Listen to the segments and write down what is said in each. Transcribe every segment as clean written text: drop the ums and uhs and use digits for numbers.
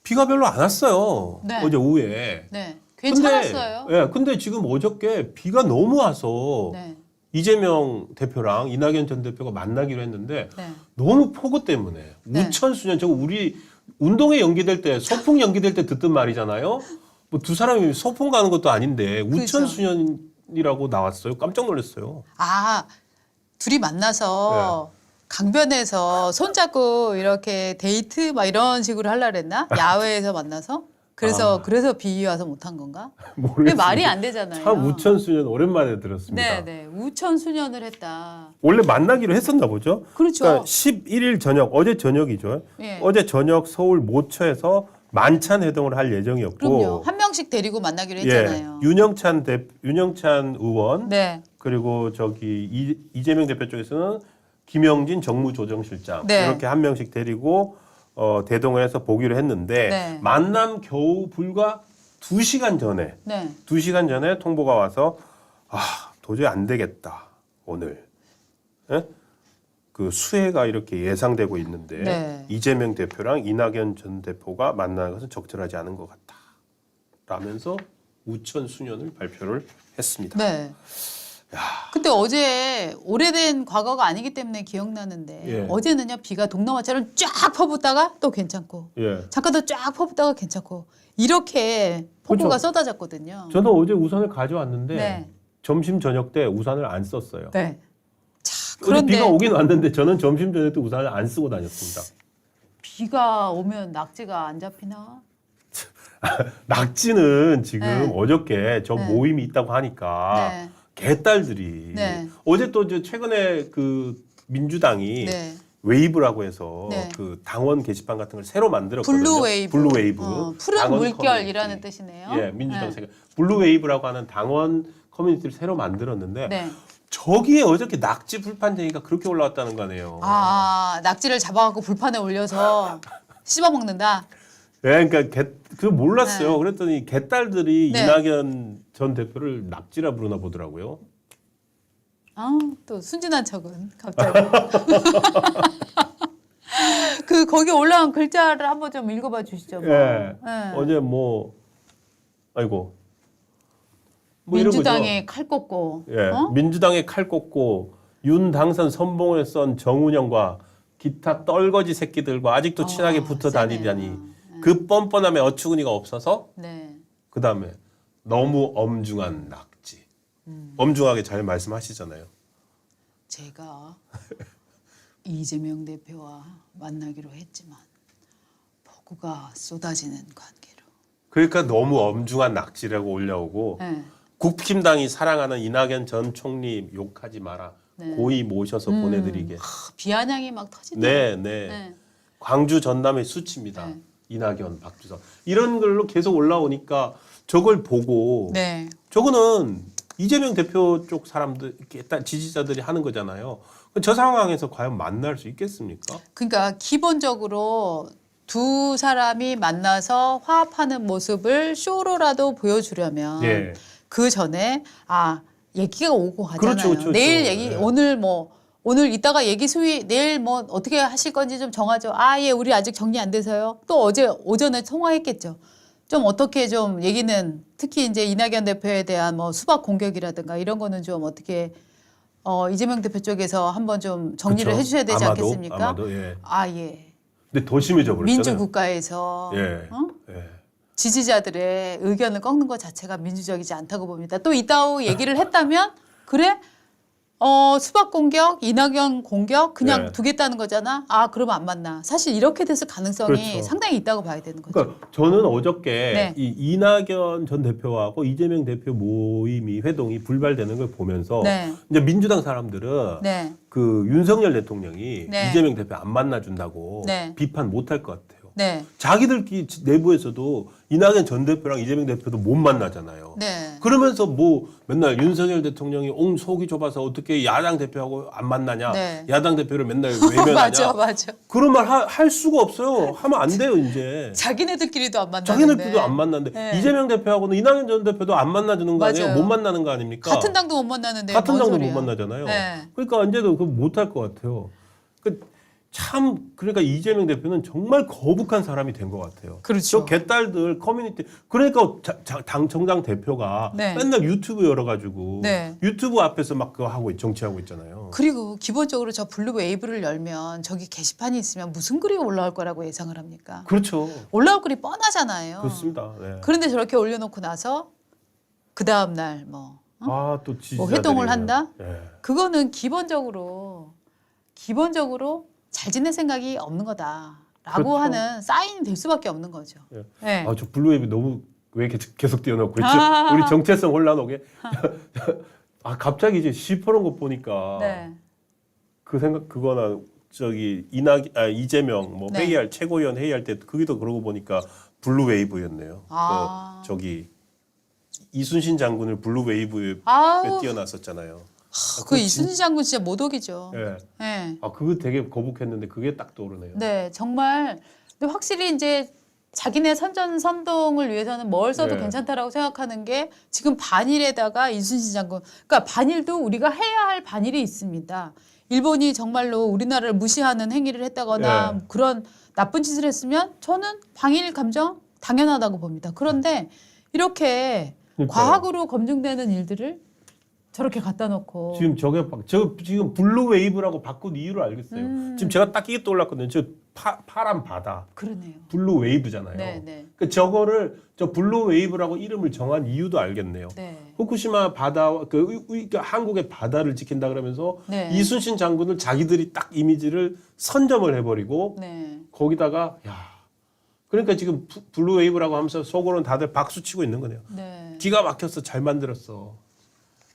비가 별로 안 왔어요. 네. 어제 오후에. 네. 괜찮았어요. 근데 지금 어저께 비가 너무 와서 네. 이재명 대표랑 이낙연 전 대표가 만나기로 했는데 네. 너무 폭우 때문에 네. 우천수년 저거 우리 운동회 연기될 때 소풍 연기될 때 듣던 말이잖아요. 뭐 두 사람이 소풍 가는 것도 아닌데 그렇죠. 우천수년이라고 나왔어요. 깜짝 놀랐어요. 아, 둘이 만나서 강변에서 손잡고 이렇게 데이트 막 이런 식으로 하려고 그랬나? 야외에서 만나서? 그래서 비 와서 못한 건가? 그게 모르겠습니다. 말이 안 되잖아요. 참 우천수년 오랜만에 들었습니다. 네. 우천수년을 했다. 원래 만나기로 했었나 보죠. 그렇죠. 그러니까 11일 저녁 어제 저녁이죠. 예. 어제 저녁 서울 모처에서 만찬 회동을 할 예정이었고. 그럼요. 한 명씩 데리고 만나기로 했잖아요. 윤영찬 의원 네. 그리고 저기 이재명 대표 쪽에서는 김영진 정무조정실장 네. 이렇게 한 명씩 데리고 대동을 해서 보기로 했는데 네. 만남 겨우 불과 2시간 전에 네. 2시간 전에 통보가 와서 도저히 안 되겠다 오늘 그 수해가 이렇게 예상되고 있는데 네. 이재명 대표랑 이낙연 전 대표가 만나는 것은 적절하지 않은 것 같다 라면서 우천수년을 발표를 했습니다. 네. 근데 어제 오래된 과거가 아니기 때문에 기억나는데 예. 어제는요 비가 동남아처럼 쫙 퍼붓다가 또 괜찮고 잠깐 더 쫙 퍼붓다가 괜찮고 이렇게 폭우가 그렇죠. 쏟아졌거든요. 저는 어제 우산을 가져왔는데 네. 점심 저녁 때 우산을 안 썼어요. 네. 자, 그런데 그런데 비가 오긴 왔는데 저는 점심 저녁 때 우산을 안 쓰고 다녔습니다. 비가 오면 낙지가 안 잡히나? 낙지는 지금 네. 어저께 저 네. 모임이 있다고 하니까 네. 개딸들이 네. 어제 또 최근에 그 민주당이 네. 웨이브라고 해서 네. 그 당원 게시판 같은 걸 새로 만들었거든요. 블루웨이브. 블루웨이브. 푸른 당원 물결이라는 커뮤니티. 뜻이네요. 예, 민주당 네. 생각. 블루웨이브라고 하는 당원 커뮤니티를 새로 만들었는데 네. 저기에 어저께 낙지 불판쟁이가 그렇게 올라왔다는 거네요. 낙지를 잡아갖고 불판에 올려서 씹어 먹는다. 예, 그러니까 그거 몰랐어요. 네. 그랬더니 개딸들이 네. 이낙연 전 대표를 낙지라 부르나 보더라고요. 또 순진한 척은 갑자기. 거기 올라온 글자를 한번 좀 읽어봐 주시죠. 뭐. 예. 네. 어제 아이고. 뭐 이런 민주당에 칼 꽂고. 거죠. 예. 민주당에 칼 꽂고 윤 당선 선봉에 썬 정운영과 기타 떨거지 새끼들과 아직도 친하게 붙어 다니다니 세네요. 그 뻔뻔함에 어처구니가 없어서 네. 그다음에 너무 엄중한 낙지. 엄중하게 잘 말씀하시잖아요. 제가 이재명 대표와 만나기로 했지만 폭우가 쏟아지는 관계로. 그러니까 너무 엄중한 낙지라고 올려오고 네. 국힘당이 사랑하는 이낙연 전 총리 욕하지 마라. 네. 고이 모셔서 보내드리게. 비아냥이 막 터지네요. 네. 광주 전남의 수치입니다. 네. 이낙연, 박주선. 이런 걸로 계속 올라오니까 저걸 보고 네. 저거는 이재명 대표 쪽 사람들, 지지자들이 하는 거잖아요. 저 상황에서 과연 만날 수 있겠습니까? 그러니까 기본적으로 두 사람이 만나서 화합하는 모습을 쇼로라도 보여주려면 예. 그 전에 얘기가 오고 가잖아요. 그렇죠. 내일 얘기 예. 오늘 이따가 얘기 수위 내일 뭐 어떻게 하실 건지 좀 정하죠. 예, 우리 아직 정리 안 돼서요. 또 어제 오전에 통화했겠죠. 좀 어떻게 좀 얘기는 특히 이제 이낙연 대표에 대한 뭐 수박 공격이라든가 이런 거는 좀 어떻게 이재명 대표 쪽에서 한번 좀 정리를 그쵸. 해주셔야 되지 않겠습니까? 아마도 예. 예. 근데 더 심해져 버렸잖아요. 민주국가에서 예. 어? 예. 지지자들의 의견을 꺾는 것 자체가 민주적이지 않다고 봅니다. 또 이따오 얘기를 했다면 그래? 수박 공격, 이낙연 공격 그냥 네. 두겠다는 거잖아. 그러면 안 만나. 사실 이렇게 됐을 가능성이 그렇죠. 상당히 있다고 봐야 되는 거죠. 그러니까 저는 어저께 네. 이 이낙연 전 대표하고 이재명 대표 모임이 회동이 불발되는 걸 보면서 네. 이제 민주당 사람들은 네. 그 윤석열 대통령이 네. 이재명 대표 안 만나준다고 네. 비판 못할 것 같아요. 네. 자기들끼리 내부에서도 이낙연 전 대표랑 이재명 대표도 못 만나잖아요. 네. 그러면서 뭐 맨날 윤석열 대통령이 속이 좁아서 어떻게 야당 대표하고 안 만나냐. 네. 야당 대표를 맨날 외면하냐. 맞아. 그런 말 할 수가 없어요. 하면 안 돼요 이제. 자기네들끼리도 안 만나는데. 자기네들도 안 만나는데 네. 이재명 대표하고는 이낙연 전 대표도 안 만나주는 거 아니에요? 맞아요. 못 만나는 거 아닙니까? 같은 당도 못 만나는데 같은 뭔 당도 소리야. 못 만나잖아요. 네. 그러니까 언제도 그거 못할 것 같아요. 참 그러니까 이재명 대표는 정말 거북한 사람이 된 것 같아요. 그렇죠. 저 개딸들 커뮤니티 그러니까 당 정당 대표가 네. 맨날 유튜브 열어가지고 네. 유튜브 앞에서 막 그거 하고 정치하고 있잖아요. 그리고 기본적으로 저 블루 웨이브를 열면 저기 게시판이 있으면 무슨 글이 올라올 거라고 예상을 합니까? 그렇죠. 올라올 글이 뻔하잖아요. 그렇습니다. 네. 그런데 저렇게 올려놓고 나서 그 다음 날 뭐 또 뭐 회동을 한다? 네. 그거는 기본적으로 잘 지낼 생각이 없는 거다라고 그렇죠. 하는 사인이 될 수밖에 없는 거죠. 네. 네. 저 블루웨이브 너무 왜 계속 띄워놓고 있죠? 아. 우리 정체성 혼란하게. 갑자기 이제 시퍼런 거 보니까 네. 그 생각 그거나 저기 이재명 뭐 네. 회의할 최고위원 회의할 때 그기도 그러고 보니까 블루웨이브였네요. 아. 저기 이순신 장군을 블루웨이브에 아우, 띄워놨었잖아요. 그 이순신 장군 진짜 모독이죠. 예. 네. 그거 되게 거북했는데 그게 딱 떠오르네요. 네, 정말. 근데 확실히 이제 자기네 선동을 위해서는 뭘 써도 네. 괜찮다라고 생각하는 게 지금 반일에다가 이순신 장군. 그러니까 반일도 우리가 해야 할 반일이 있습니다. 일본이 정말로 우리나라를 무시하는 행위를 했다거나 네. 그런 나쁜 짓을 했으면 저는 방일 감정 당연하다고 봅니다. 그런데 이렇게 그러니까요. 과학으로 검증되는 일들을 저렇게 갖다 놓고 지금 저 지금 블루웨이브라고 바꾼 이유를 알겠어요. 지금 제가 딱 이게 떠올랐거든요. 저 파란 바다. 그러네요. 블루웨이브잖아요. 네, 네. 그 저거를 저 블루웨이브라고 이름을 정한 이유도 알겠네요. 네. 후쿠시마 바다 그러니까 한국의 바다를 지킨다 그러면서 네. 이순신 장군을 자기들이 딱 이미지를 선점을 해버리고 네. 거기다가 그러니까 지금 블루웨이브라고 하면서 속으로는 다들 박수 치고 있는 거네요. 네. 기가 막혔어, 잘 만들었어.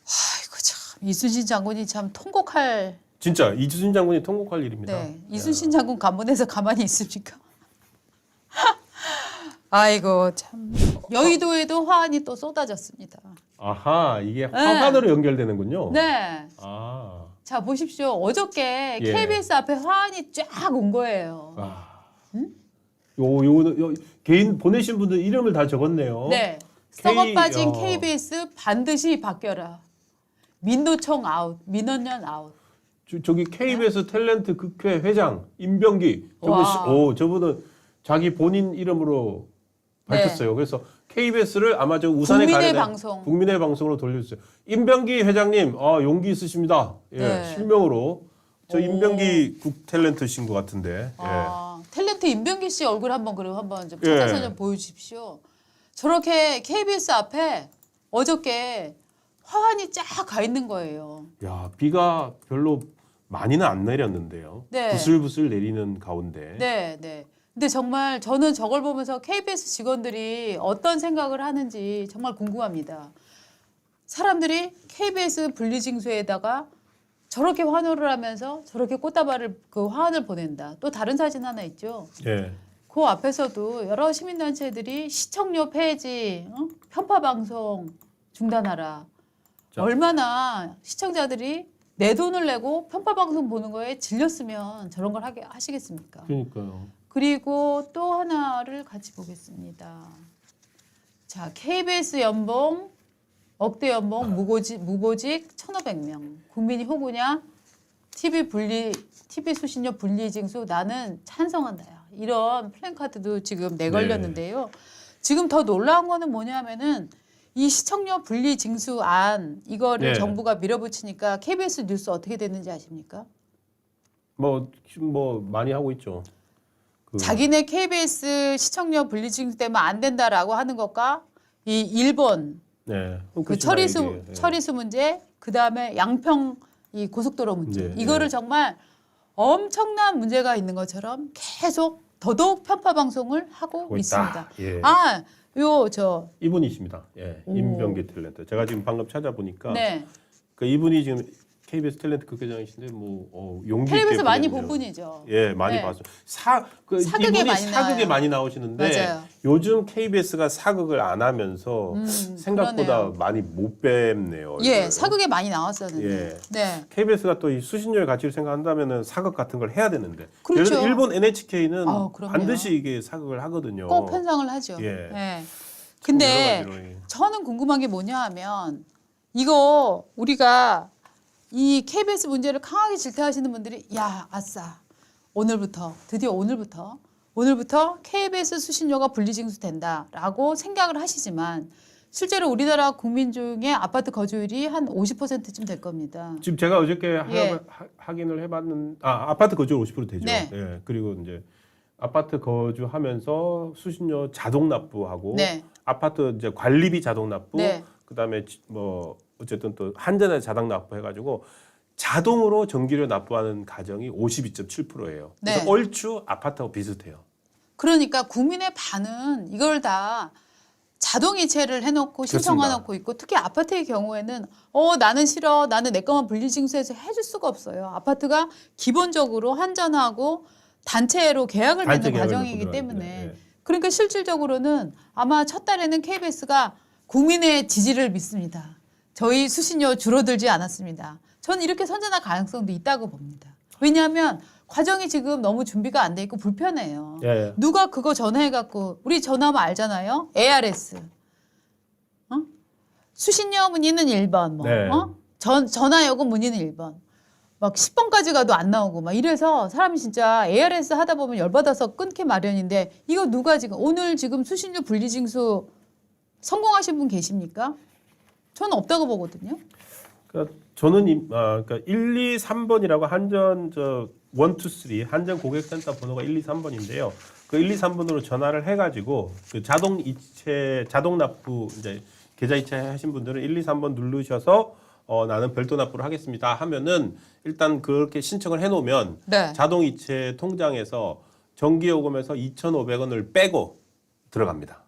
아이고 참 이순신 장군이 참 통곡할. 진짜 이순신 장군이 통곡할 일입니다. 네. 이순신 장군 간문에서 가만히 있습니까? 아이고 참 여의도에도 화환이 또 쏟아졌습니다. 아하, 이게 화환으로 연결되는군요. 네. 아, 자 보십시오. 어저께 예. KBS 앞에 화환이 쫙 온 거예요. 요 개인 보내신 분들 이름을 다 적었네요. 네. K- 썩어 빠진 어. KBS 반드시 바뀌어라. 민노총 아웃, 민원연 아웃. 저기 KBS 탤런트 극회 회장 임병기 와. 저분은 자기 본인 이름으로 네. 밝혔어요. 그래서 KBS를 아마 저 우산에 국민의 가려낸 방송. 국민의 방송으로 돌려주세요. 임병기 회장님, 용기 있으십니다. 예, 네. 실명으로 저 오. 임병기 국 탤런트신 것 같은데. 탤런트 임병기 씨 얼굴 한번 좀 예. 찾아서 좀 보여주십시오. 저렇게 KBS 앞에 어저께 화환이 쫙 가 있는 거예요. 야, 비가 별로 많이는 안 내렸는데요. 네. 부슬부슬 내리는 가운데. 네, 네. 근데 정말 저는 저걸 보면서 KBS 직원들이 어떤 생각을 하는지 정말 궁금합니다. 사람들이 KBS 분리징수에다가 저렇게 환호를 하면서 저렇게 꽃다발을 그 화환을 보낸다. 또 다른 사진 하나 있죠. 예. 그 앞에서도 여러 시민단체들이 시청료 폐지, 편파 방송 중단하라. 자. 얼마나 시청자들이 내 돈을 내고 편파 방송 보는 거에 질렸으면 저런 걸 하시겠습니까? 그러니까요. 그리고 또 하나를 같이 보겠습니다. 자, KBS 연봉 억대 연봉 무보직 1,500명. 국민이 호구냐? TV 수신료 분리징수 나는 찬성한다. 이런 플랜카드도 지금 내걸렸는데요. 지금 더 놀라운 거는 뭐냐면은 이 시청료 분리징수안 이거를 네. 정부가 밀어붙이니까 KBS 뉴스 어떻게 됐는지 아십니까? 뭐 많이 하고 있죠. 자기네 KBS 시청료 분리징수 때문에 안 된다라고 하는 것과 이 일본 네. 그 후쿠시마 처리수 문제, 그 다음에 양평 이 고속도로 문제, 네, 이거를 네. 정말 엄청난 문제가 있는 것처럼 계속 더더욱 편파 방송을 하고 있습니다. 예. 이분이십니다. 예. 오. 임병기 탤런트. 제가 지금 방금 찾아보니까 네, 그 이분이 지금 KBS 탤런트 극회장이신데 용기 있게 텔레비에서 많이 보내면요. 본 분이죠. 예, 많이 네. 봤어요. 사극에 이분이 많이 사극에 나와요. 많이 나오시는데 맞아요. 요즘 KBS가 사극을 안 하면서 생각보다 그러네요. 많이 못 뵙네요. 예, 얼굴을. 사극에 많이 나왔었는데. 예. 네, KBS가 또 이 수신료의 가치를 생각한다면은 사극 같은 걸 해야 되는데. 그렇죠. 예를 들어 일본 NHK는 그럼요. 반드시 이게 사극을 하거든요. 꼭 편성을 하죠. 예. 예. 근데 여러 가지로, 예. 저는 궁금한 게 뭐냐 하면 이거 우리가 이 KBS 문제를 강하게 질타하시는 분들이 야 아싸 드디어 오늘부터 KBS 수신료가 분리징수된다라고 생각을 하시지만 실제로 우리나라 국민 중에 아파트 거주율이 한 50%쯤 될 겁니다. 지금 제가 어저께 예. 확인을 해봤는 아파트 거주율 50% 되죠. 네. 예. 그리고 이제 아파트 거주하면서 수신료 자동 납부하고 네. 아파트 이제 관리비 자동 납부, 네. 그다음에 뭐 어쨌든 또 한전에 자동 납부해가지고 자동으로 전기료 납부하는 가정이 52.7%예요. 그래서 네. 얼추 아파트하고 비슷해요. 그러니까 국민의 반은 이걸 다 자동이체를 해놓고 신청해놓고 있고 특히 아파트의 경우에는 나는 싫어, 나는 내 것만 분리징수해서 해줄 수가 없어요. 아파트가 기본적으로 한전하고 단체로 계약을 단체 맺는 계약을 과정이기 맺고 때문에 들어가야 돼요. 그러니까 실질적으로는 아마 첫 달에는 KBS가 국민의 지지를 믿습니다. 저희 수신료 줄어들지 않았습니다. 저는 이렇게 선전할 가능성도 있다고 봅니다. 왜냐하면 과정이 지금 너무 준비가 안 돼 있고 불편해요. 예, 예. 누가 그거 전화해갖고 우리 전화하면 알잖아요. ARS. 수신료 문의는 1번. 뭐, 네. 전화요금 문의는 1번. 막 10번까지 가도 안 나오고 막 이래서 사람이 진짜 ARS 하다 보면 열받아서 끊기 마련인데 이거 누가 지금 오늘 지금 수신료 분리징수 성공하신 분 계십니까? 저는 없다고 보거든요. 그러니까 저는 그러니까 1, 2, 3번이라고 한전 1, 2, 3 한전 고객센터 번호가 1, 2, 3번인데요. 그 1, 2, 3번으로 전화를 해가지고 그 자동 납부 이제 계좌 이체 하신 분들은 1, 2, 3번 누르셔서 나는 별도 납부를 하겠습니다 하면은 일단 그렇게 신청을 해놓으면 네. 자동 이체 통장에서 전기요금에서 2,500원을 빼고 들어갑니다.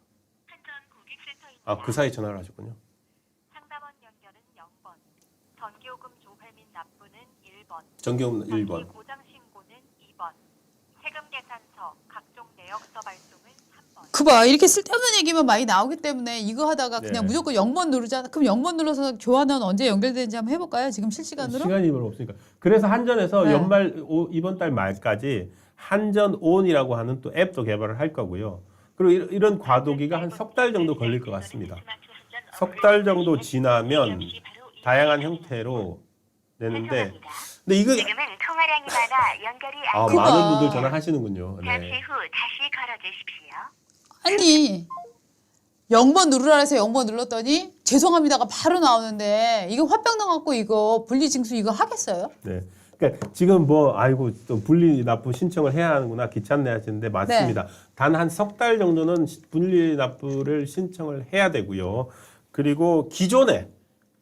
그 사이 전화를 하셨군요. 상담원 연결은 0번. 전기요금 조회 및 납부는 1번. 전기요금 1번. 전기 고장 신고는 2번. 세금 계산서, 각종 내역서 발송은 3번. 그봐 이렇게 쓸데없는 얘기만 많이 나오기 때문에 이거 하다가 그냥 네. 무조건 0번 누르잖아. 그럼 0번 눌러서 교환은 언제 연결되는지 한번 해볼까요? 지금 실시간으로? 시간이 별로 없으니까. 그래서 한전에서 네. 이번 달 말까지 한전 온이라고 하는 또 앱도 개발을 할 거고요. 그리고 이런 과도기가 한 석 달 정도 걸릴 것 같습니다. 석 달 정도 지나면 다양한 형태로 내는데, 근데 이거 지금은 통화량이 많아 연결이 안 그거. 많은 분들 전화하시는군요. 잠시 네. 후 다시 걸어주십시오. 아니 0번 누르라 해서 0번 눌렀더니 죄송합니다가 바로 나오는데 이거 화병 나갖고 이거 분리징수 이거 하겠어요? 네. 그러니까 지금 아이고 또 분리 납부 신청을 해야 하는구나 귀찮네 하시는데 맞습니다. 네. 단 한 석 달 정도는 분리 납부를 신청을 해야 되고요. 그리고 기존에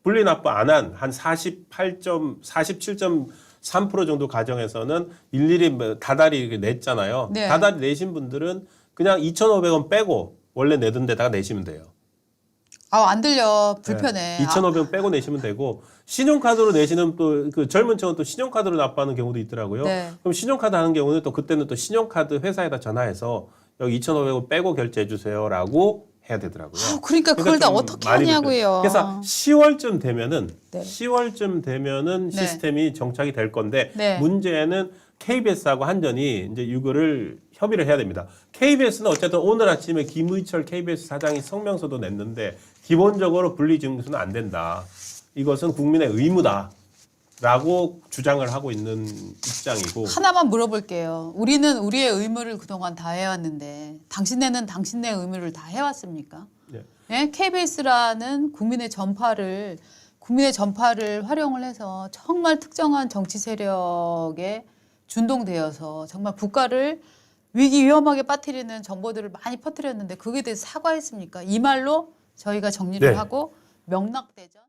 분리 납부 안 한 47.3% 정도 가정에서는 일일이 다달이 이렇게 냈잖아요. 네. 다달이 내신 분들은 그냥 2,500원 빼고 원래 내던 데다가 내시면 돼요. 안 들려 불편해. 2,500원 빼고 내시면 되고 신용카드로 내시는 또 그 젊은 층은 또 신용카드로 납부하는 경우도 있더라고요. 네. 그럼 신용카드 하는 경우는 또 그때는 또 신용카드 회사에다 전화해서 여기 2,500원 빼고 결제해 주세요라고 해야 되더라고요. 그러니까 그걸 다 좀 어떻게 많이 하냐고요. 그래서 10월쯤 되면은 네. 10월쯤 되면은 네. 시스템이 정착이 될 건데 네. 문제는 KBS하고 한전이 이제 이거를 협의를 해야 됩니다. KBS는 어쨌든 오늘 아침에 김의철 KBS 사장이 성명서도 냈는데 기본적으로 분리징수는 안 된다. 이것은 국민의 의무다라고 주장을 하고 있는 입장이고. 하나만 물어볼게요. 우리는 우리의 의무를 그동안 다 해왔는데 당신네는 당신네 의무를 다 해왔습니까? 네. 예? KBS라는 국민의 전파를 활용을 해서 정말 특정한 정치 세력에 준동되어서 정말 국가를 위기 위험하게 빠뜨리는 정보들을 많이 퍼뜨렸는데 그게 대해서 사과했습니까? 이 말로 저희가 정리를 네. 하고 명락대전.